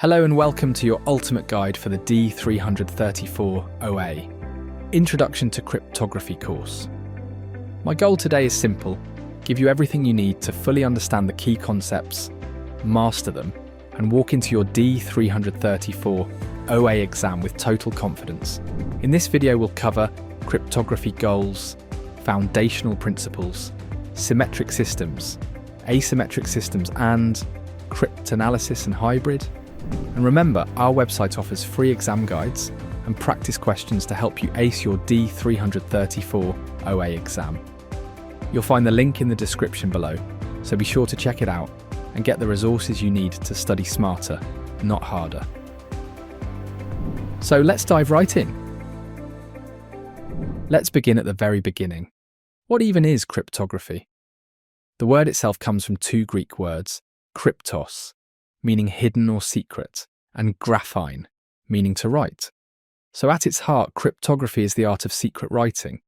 Hello and welcome to your ultimate guide for the D334 OA Introduction to Cryptography course. My goal today is simple: give you everything you need to fully understand the key concepts, master them, and walk into your D334 OA exam with total confidence. In this video we'll cover cryptography goals, foundational principles, symmetric systems, asymmetric systems, and cryptanalysis and hybrid. And remember, our website offers free exam guides and practice questions to help you ace your D334 OA exam. You'll find the link in the description below, so be sure to check it out and get the resources you need to study smarter, not harder. So let's dive right in. Let's begin at the very beginning. What even is cryptography? The word itself comes from two Greek words, kryptos, meaning hidden or secret, and graphein, meaning to write. So at its heart, cryptography is the art of secret writing.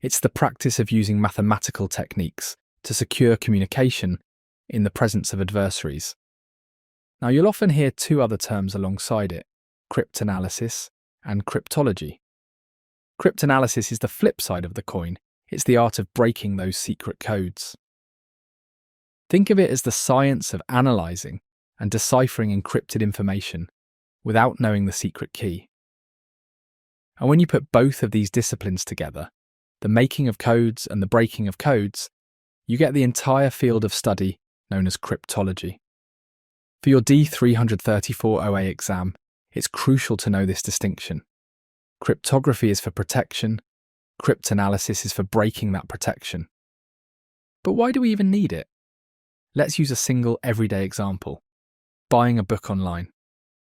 It's the practice of using mathematical techniques to secure communication in the presence of adversaries. Now you'll often hear two other terms alongside it, cryptanalysis and cryptology. Cryptanalysis is the flip side of the coin. It's the art of breaking those secret codes. Think of it as the science of analysing and deciphering encrypted information without knowing the secret key. And when you put both of these disciplines together, the making of codes and the breaking of codes, you get the entire field of study known as cryptology. For your D334 OA exam, it's crucial to know this distinction. Cryptography is for protection, cryptanalysis is for breaking that protection. But why do we even need it? Let's use a single everyday example. Buying a book online.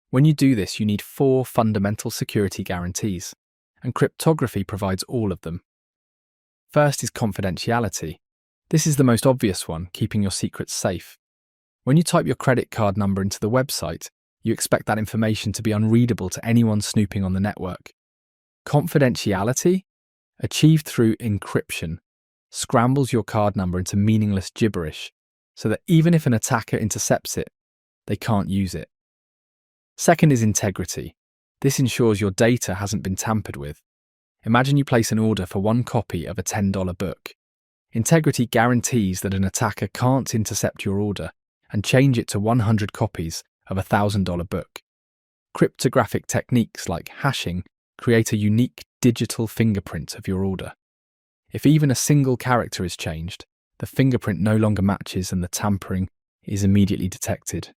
When you do this, you need 4 fundamental security guarantees, and cryptography provides all of them. First is confidentiality. This is the most obvious one, keeping your secrets safe. When you type your credit card number into the website, you expect that information to be unreadable to anyone snooping on the network. Confidentiality, achieved through encryption, scrambles your card number into meaningless gibberish, so that even if an attacker intercepts it, they can't use it. Second is integrity. This ensures your data hasn't been tampered with. Imagine you place an order for 1 copy of a $10 book. Integrity guarantees that an attacker can't intercept your order and change it to 100 copies of a $1,000 book. Cryptographic techniques like hashing create a unique digital fingerprint of your order. If even a single character is changed, the fingerprint no longer matches and the tampering is immediately detected.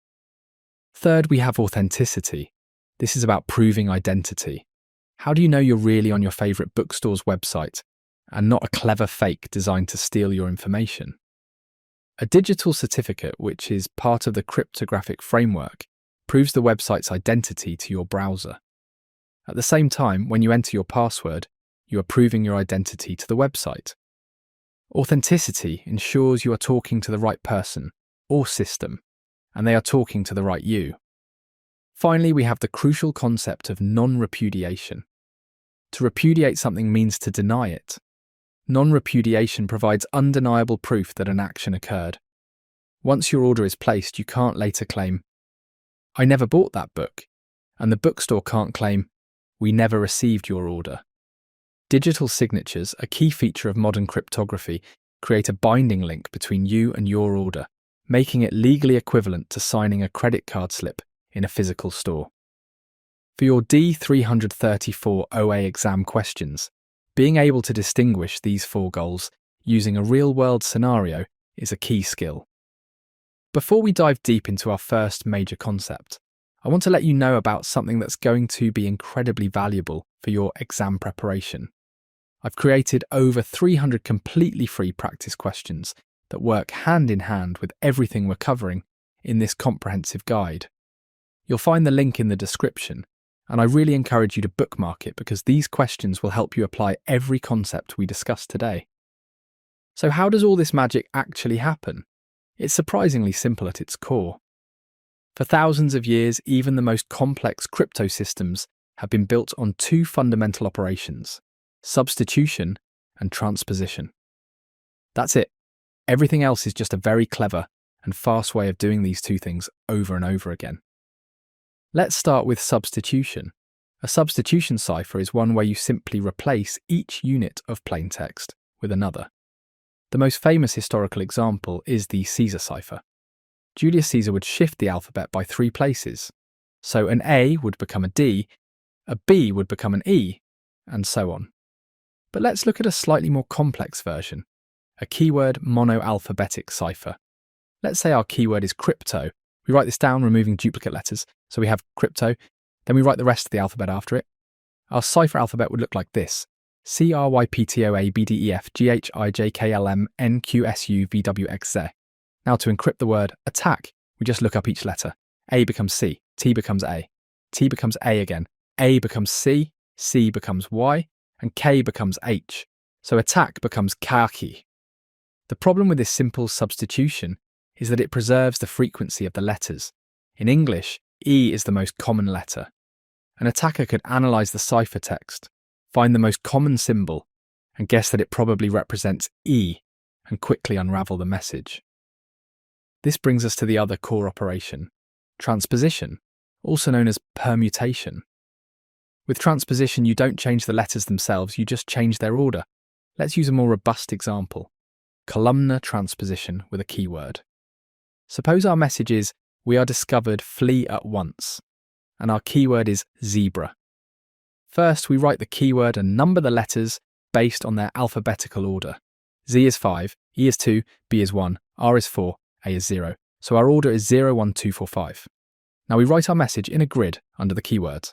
Third, we have authenticity. This is about proving identity. How do you know you're really on your favourite bookstore's website and not a clever fake designed to steal your information? A digital certificate, which is part of the cryptographic framework, proves the website's identity to your browser. At the same time, when you enter your password, you are proving your identity to the website. Authenticity ensures you are talking to the right person or system, and they are talking to the right you. Finally, we have the crucial concept of non-repudiation. To repudiate something means to deny it. Non-repudiation provides undeniable proof that an action occurred. Once your order is placed, you can't later claim, "I never bought that book," and the bookstore can't claim, "We never received your order." Digital signatures, a key feature of modern cryptography, create a binding link between you and your order, making it legally equivalent to signing a credit card slip in a physical store. For your D334 OA exam questions, being able to distinguish these 4 goals using a real-world scenario is a key skill. Before we dive deep into our first major concept, I want to let you know about something that's going to be incredibly valuable for your exam preparation. I've created over 300 completely free practice questions that work hand in hand with everything we're covering in this comprehensive guide. You'll find the link in the description, and I really encourage you to bookmark it because these questions will help you apply every concept we discussed today. So how does all this magic actually happen? It's surprisingly simple at its core. For thousands of years, even the most complex crypto systems have been built on 2 fundamental operations: substitution and transposition. That's it. Everything else is just a very clever and fast way of doing these 2 things over and over again. Let's start with substitution. A substitution cipher is one where you simply replace each unit of plaintext with another. The most famous historical example is the Caesar cipher. Julius Caesar would shift the alphabet by 3 places. So an A would become a D, a B would become an E, and so on. But let's look at a slightly more complex version, a keyword monoalphabetic cipher. Let's say our keyword is crypto. We write this down, removing duplicate letters. So we have crypto, then we write the rest of the alphabet after it. Our cipher alphabet would look like this: CRYPTOABDEFGHIJKLMNQSUVWXZ. Now to encrypt the word attack, we just look up each letter. A becomes C, T becomes A, T becomes A again, A becomes C, C becomes Y, and K becomes H. So attack becomes khaki. The problem with this simple substitution is that it preserves the frequency of the letters. In English, E is the most common letter. An attacker could analyse the ciphertext, find the most common symbol, and guess that it probably represents E, and quickly unravel the message. This brings us to the other core operation, transposition, also known as permutation. With transposition, you don't change the letters themselves, you just change their order. Let's use a more robust example, columnar transposition with a keyword. Suppose our message is, "We are discovered, flee at once," and our keyword is zebra. First, we write the keyword and number the letters based on their alphabetical order. Z is 5, E is 2, B is 1, R is 4, A is 0. So our order is 0, 1, 2, 4, 5. Now we write our message in a grid under the keywords.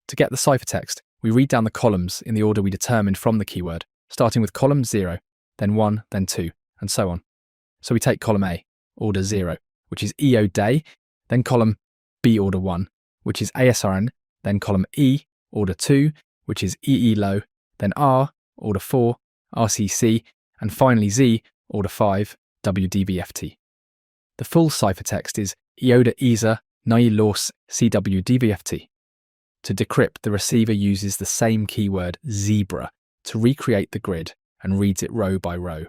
To get the ciphertext, we read down the columns in the order we determined from the keyword, starting with column 0, then 1, then 2, and so on. So we take column A, order 0, which is EO day, then column B, order 1, which is ASRN, then column E, order 2, which is EE low, then R, order 4, RCC, and finally Z, order 5, WDVFT. The full ciphertext is Ioda Isa Nai Los CWDVFT. To decrypt, the receiver uses the same keyword zebra to recreate the grid and reads it row by row.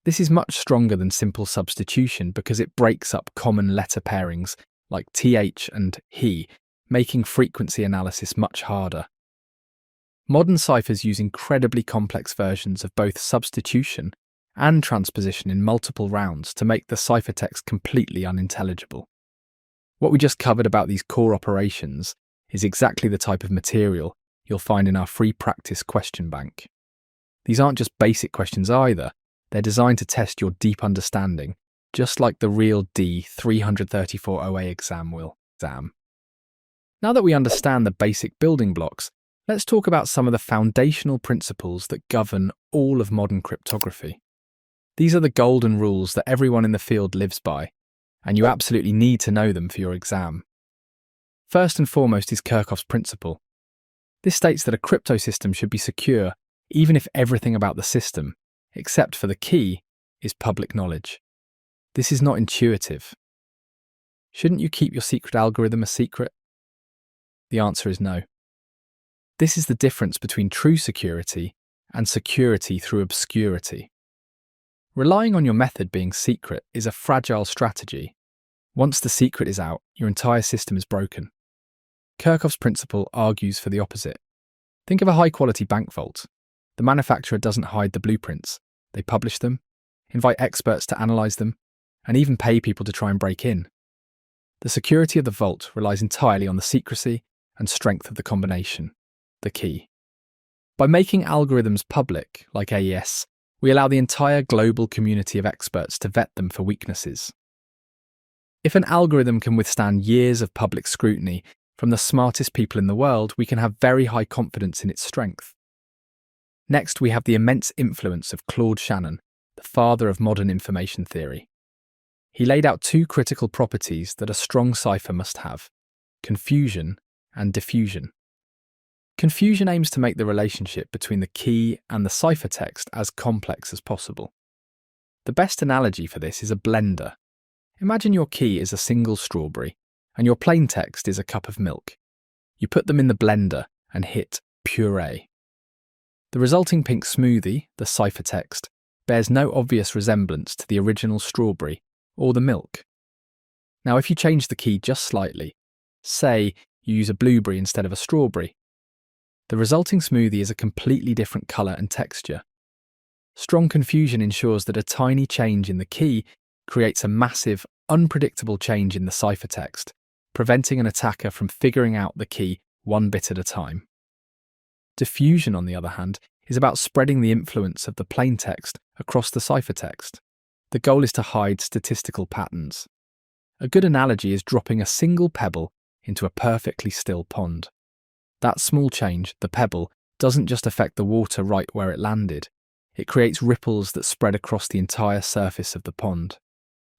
This is much stronger than simple substitution because it breaks up common letter pairings like TH and he, making frequency analysis much harder. Modern ciphers use incredibly complex versions of both substitution and transposition in multiple rounds to make the ciphertext completely unintelligible. What we just covered about these core operations is exactly the type of material you'll find in our free practice question bank. These aren't just basic questions either, they're designed to test your deep understanding, just like the real D334 OA exam will. Now that we understand the basic building blocks, let's talk about some of the foundational principles that govern all of modern cryptography. These are the golden rules that everyone in the field lives by, and you absolutely need to know them for your exam. First and foremost is Kirchhoff's principle. This states that a crypto system should be secure even if everything about the system, except for the key, is public knowledge. This is not intuitive. Shouldn't you keep your secret algorithm a secret? The answer is no. This is the difference between true security and security through obscurity. Relying on your method being secret is a fragile strategy. Once the secret is out, your entire system is broken. Kirchhoff's principle argues for the opposite. Think of a high-quality bank vault. The manufacturer doesn't hide the blueprints. They publish them, invite experts to analyse them, and even pay people to try and break in. The security of the vault relies entirely on the secrecy and strength of the combination, the key. By making algorithms public, like AES, we allow the entire global community of experts to vet them for weaknesses. If an algorithm can withstand years of public scrutiny from the smartest people in the world, we can have very high confidence in its strength. Next, we have the immense influence of Claude Shannon, the father of modern information theory. He laid out 2 critical properties that a strong cipher must have: confusion and diffusion. Confusion aims to make the relationship between the key and the ciphertext as complex as possible. The best analogy for this is a blender. Imagine your key is a single strawberry and your plaintext is a cup of milk. You put them in the blender and hit puree. The resulting pink smoothie, the ciphertext, bears no obvious resemblance to the original strawberry or the milk. Now, if you change the key just slightly, Say you use a blueberry instead of a strawberry. The resulting smoothie is a completely different colour and texture. Strong confusion ensures that a tiny change in the key creates a massive, unpredictable change in the ciphertext, preventing an attacker from figuring out the key one bit at a time. Diffusion, on the other hand, is about spreading the influence of the plaintext across the ciphertext. The goal is to hide statistical patterns. A good analogy is dropping a single pebble into a perfectly still pond. That small change, the pebble, doesn't just affect the water right where it landed. It creates ripples that spread across the entire surface of the pond.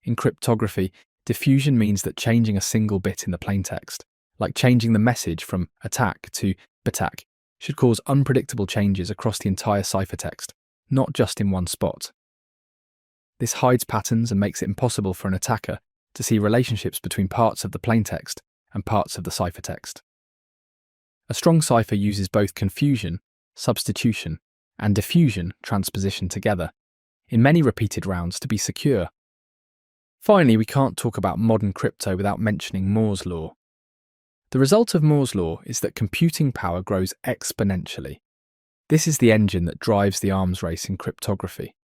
In cryptography, diffusion means that changing a single bit in the plaintext, like changing the message from attack to batak, should cause unpredictable changes across the entire ciphertext, not just in one spot. This hides patterns and makes it impossible for an attacker to see relationships between parts of the plaintext and parts of the ciphertext. A strong cipher uses both confusion, substitution, and diffusion, transposition together, in many repeated rounds to be secure. Finally, we can't talk about modern crypto without mentioning Moore's law. The result of Moore's law is that computing power grows exponentially. This is the engine that drives the arms race in cryptography.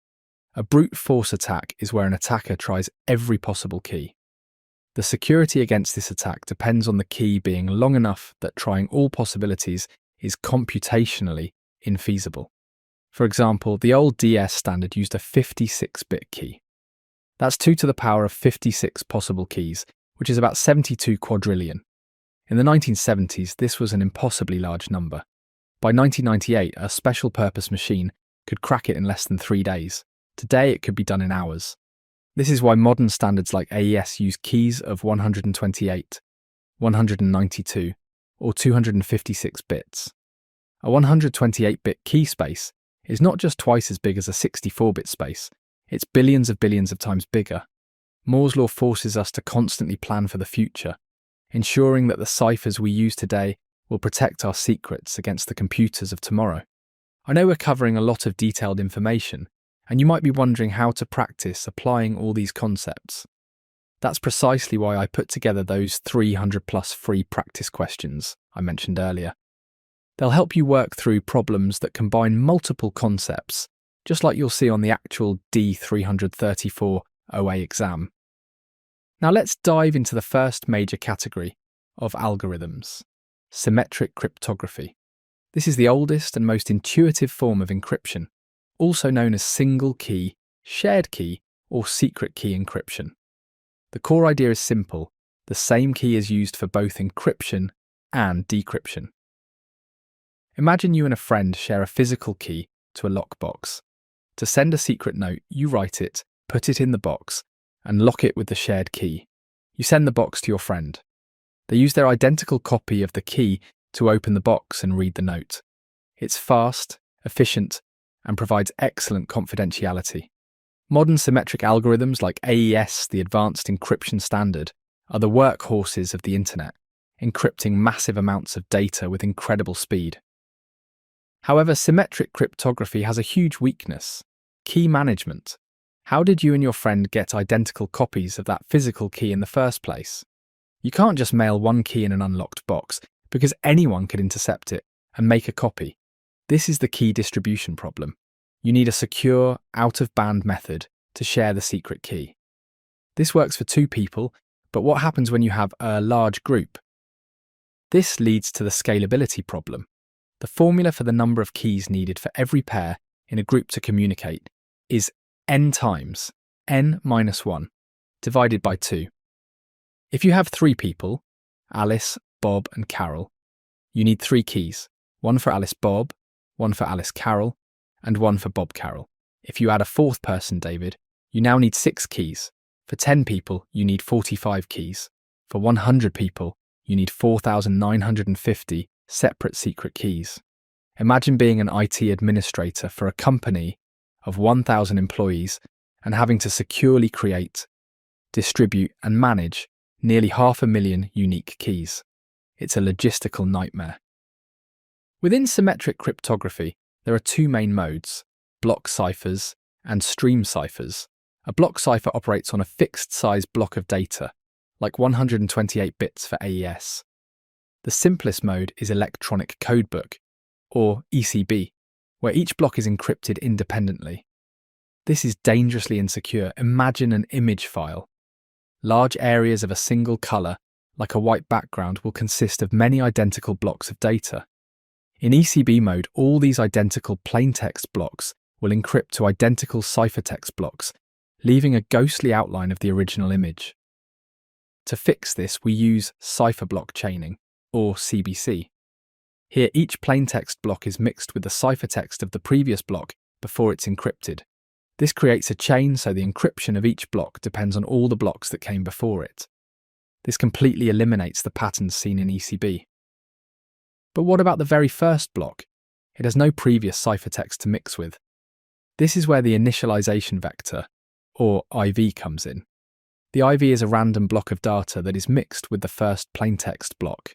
A brute force attack is where an attacker tries every possible key. The security against this attack depends on the key being long enough that trying all possibilities is computationally infeasible. For example, the old DS standard used a 56-bit key. That's 2 to the power of 56 possible keys, which is about 72 quadrillion. In the 1970s, this was an impossibly large number. By 1998, a special-purpose machine could crack it in less than 3 days. Today, it could be done in hours. This is why modern standards like AES use keys of 128, 192, or 256 bits. A 128-bit key space is not just twice as big as a 64-bit space, it's billions of times bigger. Moore's law forces us to constantly plan for the future, ensuring that the ciphers we use today will protect our secrets against the computers of tomorrow. I know we're covering a lot of detailed information, and you might be wondering how to practice applying all these concepts. That's precisely why I put together those 300+ free practice questions I mentioned earlier. They'll help you work through problems that combine multiple concepts, just like you'll see on the actual D334 OA exam. Now let's dive into the first major category of algorithms, symmetric cryptography. This is the oldest and most intuitive form of encryption, also known as single key, shared key, or secret key encryption. The core idea is simple. The same key is used for both encryption and decryption. Imagine you and a friend share a physical key to a lockbox. To send a secret note, you write it, put it in the box, and lock it with the shared key. You send the box to your friend. They use their identical copy of the key to open the box and read the note. It's fast, efficient, and provides excellent confidentiality. Modern symmetric algorithms like AES, the Advanced Encryption Standard, are the workhorses of the internet, encrypting massive amounts of data with incredible speed. However, symmetric cryptography has a huge weakness: key management. How did you and your friend get identical copies of that physical key in the first place? You can't just mail one key in an unlocked box, because anyone could intercept it and make a copy. This is the key distribution problem. You need a secure, out-of-band method to share the secret key. This works for 2 people, but what happens when you have a large group? This leads to the scalability problem. The formula for the number of keys needed for every pair in a group to communicate is n times n-1 divided by 2. If you have 3 people, Alice, Bob, and Carol, you need 3 keys, one for Alice Bob, one for Alice Carol, and one for Bob Carol. If you add a 4th person, David, you now need 6 keys. For 10 people, you need 45 keys. For 100 people, you need 4,950 separate secret keys. Imagine being an IT administrator for a company of 1,000 employees and having to securely create, distribute, and manage nearly 500,000 unique keys. It's a logistical nightmare. Within symmetric cryptography, there are 2 main modes: block ciphers and stream ciphers. A block cipher operates on a fixed size block of data, like 128 bits for AES. The simplest mode is electronic codebook, or ECB, where each block is encrypted independently. This is dangerously insecure. Imagine an image file. Large areas of a single colour, like a white background, will consist of many identical blocks of data. In ECB mode, all these identical plaintext blocks will encrypt to identical ciphertext blocks, leaving a ghostly outline of the original image. To fix this, we use cipher block chaining, or CBC. Here, each plaintext block is mixed with the ciphertext of the previous block before it's encrypted. This creates a chain, so the encryption of each block depends on all the blocks that came before it. This completely eliminates the patterns seen in ECB. But what about the very first block? It has no previous ciphertext to mix with. This is where the initialization vector, or IV, comes in. The IV is a random block of data that is mixed with the first plaintext block.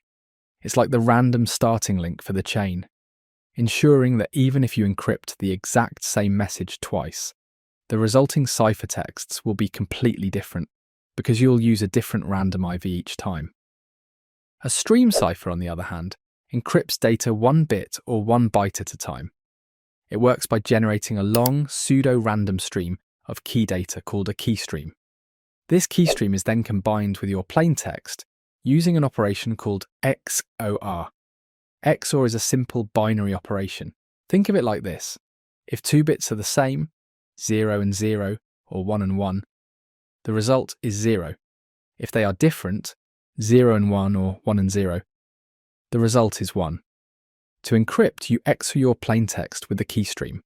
It's like the random starting link for the chain, ensuring that even if you encrypt the exact same message twice, the resulting ciphertexts will be completely different because you'll use a different random IV each time. A stream cipher, on the other hand, encrypts data 1 bit or 1 byte at a time. It works by generating a long pseudo-random stream of key data called a keystream. This keystream is then combined with your plaintext using an operation called XOR. XOR is a simple binary operation. Think of it like this. If 2 bits are the same, 0 and 0, or 1 and 1, the result is 0. If they are different, 0 and 1, or 1 and 0, the result is 1. To encrypt, you XOR your plaintext with the keystream.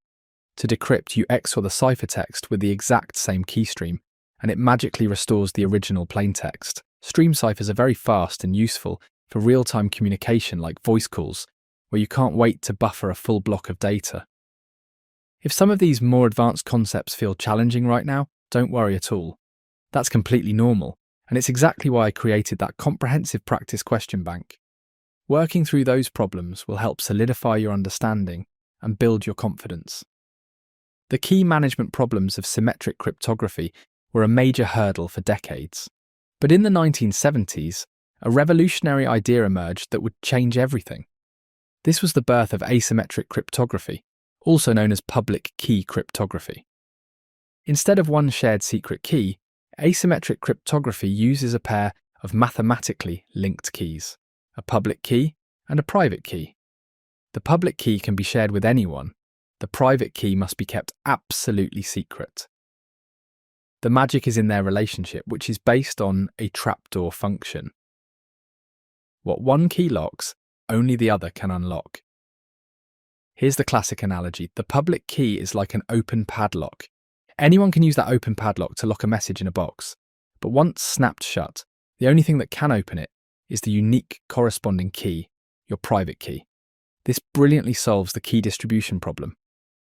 To decrypt, you XOR the ciphertext with the exact same keystream, and it magically restores the original plaintext. Stream ciphers are very fast and useful for real-time communication like voice calls, where you can't wait to buffer a full block of data. If some of these more advanced concepts feel challenging right now, don't worry at all. That's completely normal, and it's exactly why I created that comprehensive practice question bank. Working through those problems will help solidify your understanding and build your confidence. The key management problems of symmetric cryptography were a major hurdle for decades. But in the 1970s, a revolutionary idea emerged that would change everything. This was the birth of asymmetric cryptography, also known as public key cryptography. Instead of one shared secret key, asymmetric cryptography uses a pair of mathematically linked keys, a public key and a private key. The public key can be shared with anyone. The private key must be kept absolutely secret. The magic is in their relationship, which is based on a trapdoor function. What one key locks, only the other can unlock. Here's the classic analogy. The public key is like an open padlock. Anyone can use that open padlock to lock a message in a box. But once snapped shut, the only thing that can open it is the unique corresponding key, your private key. This brilliantly solves the key distribution problem.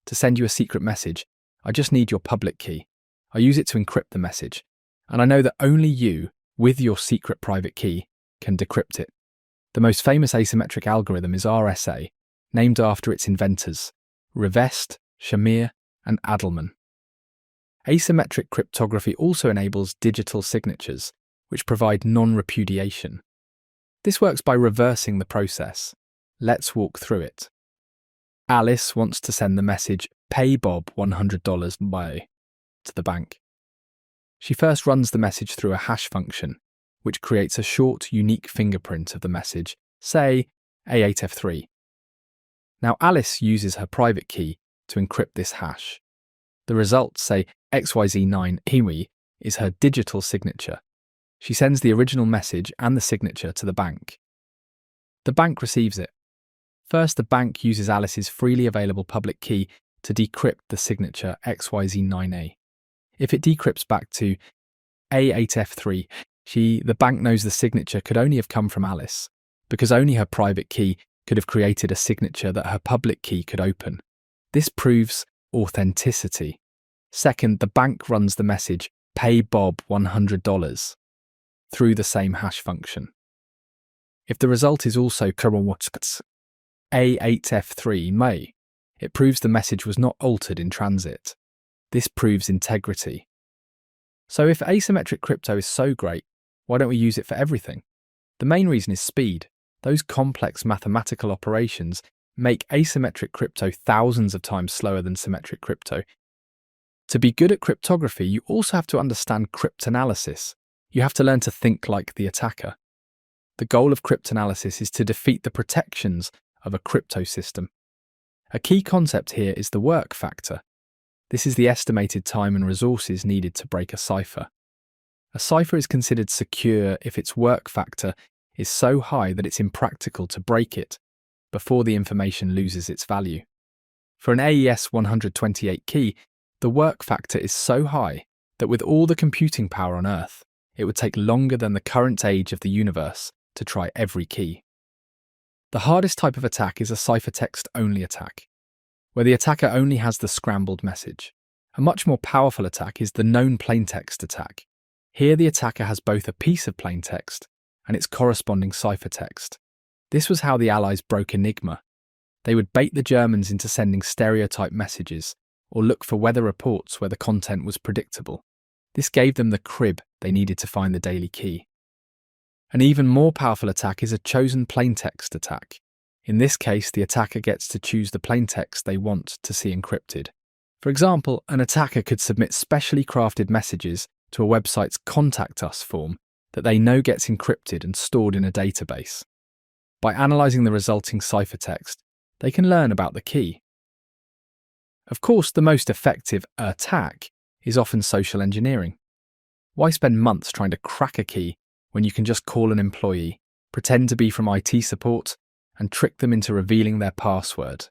To send you a secret message, I just need your public key. I use it to encrypt the message, and I know that only you, with your secret private key, can decrypt it. The most famous asymmetric algorithm is RSA, named after its inventors, Rivest, Shamir, and Adelman. Asymmetric cryptography also enables digital signatures, which provide non-repudiation. This works by reversing the process. Let's walk through it. Alice wants to send the message, "Pay Bob $100 by" to the bank. She first runs the message through a hash function, which creates a short, unique fingerprint of the message, say A8F3. Now Alice uses her private key to encrypt this hash. The result, say XYZ9 Iwi, is her digital signature. She sends the original message and the signature to the bank. The bank receives it. First, the bank uses Alice's freely available public key to decrypt the signature XYZ9A. If it decrypts back to A8F3, the bank knows the signature could only have come from Alice, because only her private key could have created a signature that her public key could open. This proves authenticity. Second, the bank runs the message, "Pay Bob $100, through the same hash function. If the result is also A8F3 it proves the message was not altered in transit. This proves integrity. So if asymmetric crypto is so great, why don't we use it for everything? The main reason is speed. Those complex mathematical operations make asymmetric crypto thousands of times slower than symmetric crypto. To be good at cryptography, you also have to understand cryptanalysis. You have to learn to think like the attacker. The goal of cryptanalysis is to defeat the protections of a crypto system. A key concept here is the work factor. This is the estimated time and resources needed to break a cipher. A cipher is considered secure if its work factor is so high that it's impractical to break it before the information loses its value. For an AES 128 key, the work factor is so high that with all the computing power on Earth, it would take longer than the current age of the universe to try every key. The hardest type of attack is a ciphertext-only attack, where the attacker only has the scrambled message. A much more powerful attack is the known plaintext attack. Here the attacker has both a piece of plaintext and its corresponding ciphertext. This was how the Allies broke Enigma. They would bait the Germans into sending stereotype messages or look for weather reports where the content was predictable. This gave them the crib they needed to find the daily key. An even more powerful attack is a chosen plaintext attack. In this case, the attacker gets to choose the plaintext they want to see encrypted. For example, an attacker could submit specially crafted messages to a website's Contact Us form that they know gets encrypted and stored in a database. By analysing the resulting ciphertext, they can learn about the key. Of course, the most effective attack is often social engineering. Why spend months trying to crack a key when you can just call an employee, pretend to be from IT support, and trick them into revealing their password?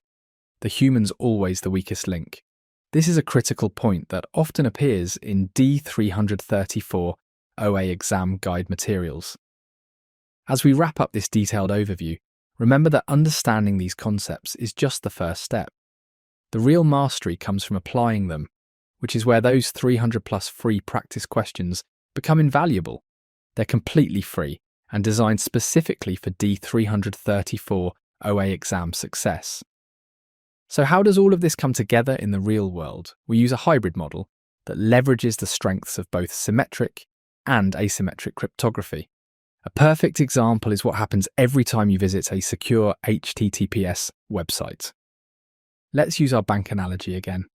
The human's always the weakest link. This is a critical point that often appears in D334 OA exam guide materials. As we wrap up this detailed overview, remember that understanding these concepts is just the first step. The real mastery comes from applying them, which is where those 300+ free practice questions become invaluable. They're completely free and designed specifically for D334 OA exam success. So how does all of this come together in the real world? We use a hybrid model that leverages the strengths of both symmetric and asymmetric cryptography. A perfect example is what happens every time you visit a secure HTTPS website. Let's use our bank analogy again.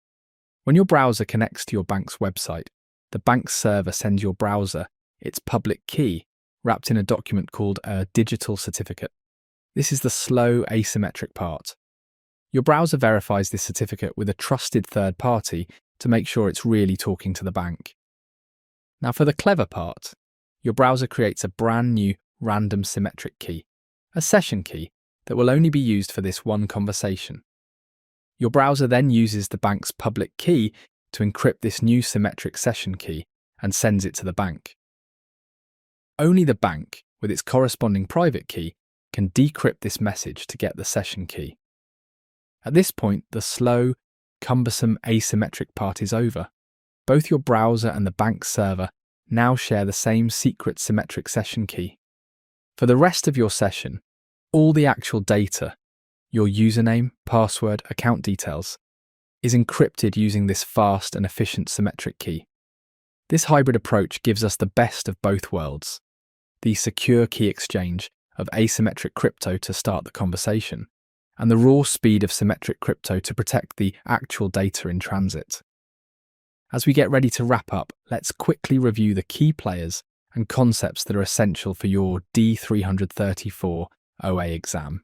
When your browser connects to your bank's website, the bank's server sends your browser its public key wrapped in a document called a digital certificate. This is the slow asymmetric part. Your browser verifies this certificate with a trusted third party to make sure it's really talking to the bank. Now for the clever part, your browser creates a brand new random symmetric key, a session key that will only be used for this one conversation. Your browser then uses the bank's public key to encrypt this new symmetric session key and sends it to the bank. Only the bank, with its corresponding private key, can decrypt this message to get the session key. At this point, the slow, cumbersome asymmetric part is over. Both your browser and the bank server now share the same secret symmetric session key. For the rest of your session, all the actual data, your username, password, account details, is encrypted using this fast and efficient symmetric key. This hybrid approach gives us the best of both worlds: the secure key exchange of asymmetric crypto to start the conversation, and the raw speed of symmetric crypto to protect the actual data in transit. As we get ready to wrap up, let's quickly review the key players and concepts that are essential for your D334 OA exam.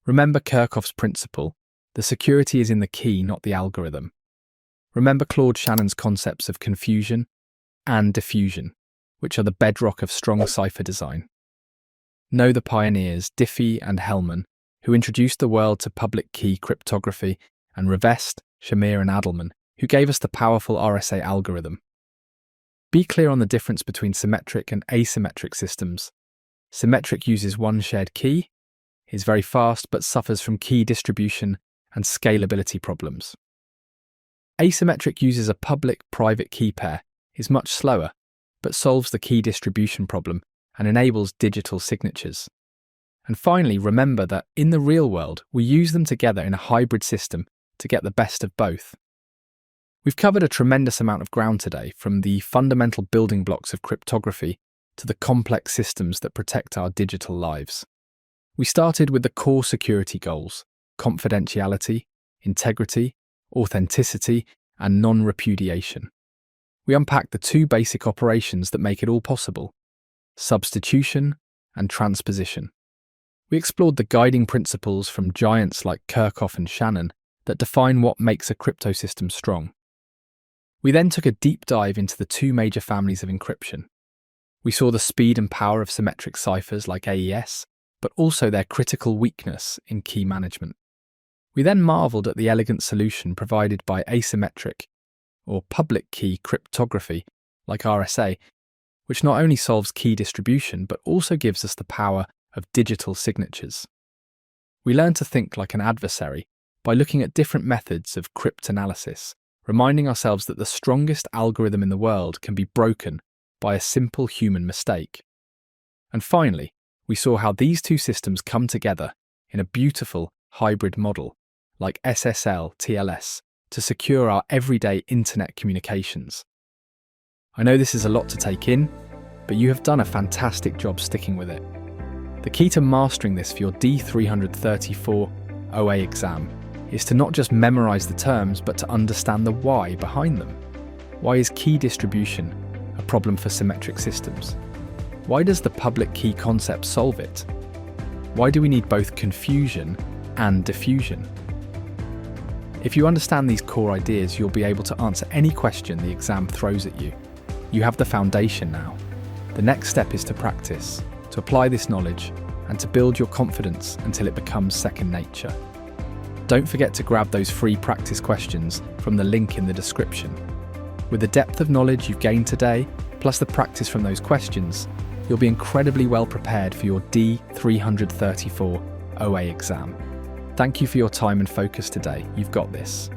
Remember Kirchhoff's principle: the security is in the key, not the algorithm. Remember Claude Shannon's concepts of confusion and diffusion, which are the bedrock of strong cipher design. Know the pioneers Diffie and Hellman, who introduced the world to public key cryptography, and Revest, Shamir and Adelman, who gave us the powerful RSA algorithm. Be clear on the difference between symmetric and asymmetric systems. Symmetric uses one shared key, is very fast but suffers from key distribution and scalability problems. Asymmetric uses a public-private key pair, is much slower, but solves the key distribution problem and enables digital signatures. And finally, remember that in the real world, we use them together in a hybrid system to get the best of both. We've covered a tremendous amount of ground today, from the fundamental building blocks of cryptography to the complex systems that protect our digital lives. We started with the core security goals: confidentiality, integrity, authenticity, and non-repudiation. We unpacked the two basic operations that make it all possible: substitution and transposition. We explored the guiding principles from giants like Kirchhoff and Shannon that define what makes a crypto system strong. We then took a deep dive into the two major families of encryption. We saw the speed and power of symmetric ciphers like AES, but also their critical weakness in key management. We then marveled at the elegant solution provided by asymmetric or public key cryptography like RSA, which not only solves key distribution but also gives us the power of digital signatures. We learned to think like an adversary by looking at different methods of cryptanalysis, reminding ourselves that the strongest algorithm in the world can be broken by a simple human mistake. And finally, we saw how these two systems come together in a beautiful hybrid model like SSL/TLS to secure our everyday internet communications. I know this is a lot to take in, but you have done a fantastic job sticking with it. The key to mastering this for your D334 OA exam is to not just memorize the terms, but to understand the why behind them. Why is key distribution a problem for symmetric systems? Why does the public key concept solve it? Why do we need both confusion and diffusion? If you understand these core ideas, you'll be able to answer any question the exam throws at you. You have the foundation now. The next step is to practice, to apply this knowledge, and to build your confidence until it becomes second nature. Don't forget to grab those free practice questions from the link in the description. With the depth of knowledge you've gained today, plus the practice from those questions, you'll be incredibly well prepared for your D334 OA exam. Thank you for your time and focus today. You've got this.